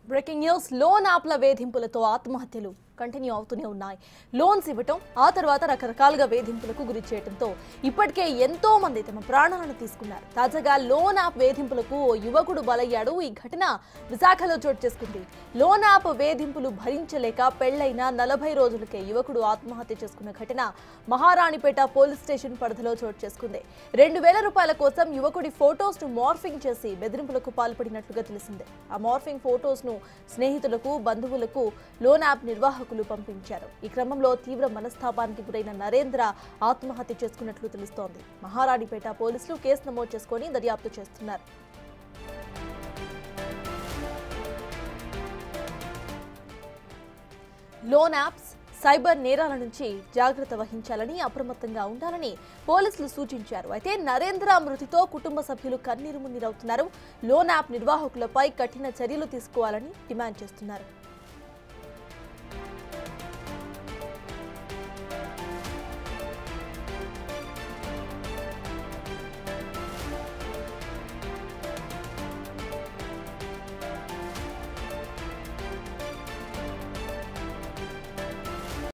Breaking news loan యాప్ల వేధింపులతో ఆత్మహత్యలు continue అవుతూనే ఉన్నాయి. లోన్స్ ఇవ్వటం ఆ తర్వాత రకరకాలుగా వేధింపులకు గురి చేయడంతో ఇప్పటికే ఎంతో మంది తమ ప్రాణాలను తీసుకున్నారు. తాజాగా లోన్ యాప్ వేధింపులకు ఓ యువకుడు బలయ్యాడు. ఈ ఘటన విశాఖలో చోటు చేసుకుంది. లోన్ యాప్ వేధింపులు భరించలేక పెళ్లైన 40 రోజులకే యువకుడు ఆత్మహత్య చేసుకున్న ఘటన మహారాణిపేట పోలీస్ స్టేషన్ పరిధిలో చోటు చేసుకుంది. 2000 రూపాయల కోసం యువకుడి ఫోటోస్ ను మార్ఫింగ్ చేసి బెదిరింపులకు పాల్పడినట్లుగా తెలిసింది. ఆ మార్ఫింగ్ ఫోటోస్ ను స్నేహితులకు, బంధువులకు లోన్ యాప్ నిర్వాహకులు పంపించారు. ఈ క్రమంలో తీవ్ర మనస్తాపానికి గురైన నరేంద్ర ఆత్మహత్య చేసుకున్నట్లు తెలుస్తోంది. మహారాణిపేట పోలీసులు కేసు నమోదు చేసుకుని దర్యాప్తు చేస్తున్నారు. లోన్ యాప్స్, సైబర్ నేరాల నుంచి జాగ్రత్త వహించాలని, అప్రమత్తంగా ఉండాలని పోలీసులు సూచించారు. అయితే నరేంద్ర మృతితో కుటుంబ సభ్యులు కన్నీరు మున్నీరవుతున్నారు. లోన్ యాప్ నిర్వాహకులపై కఠిన చర్యలు తీసుకోవాలని డిమాండ్ చేస్తున్నారు.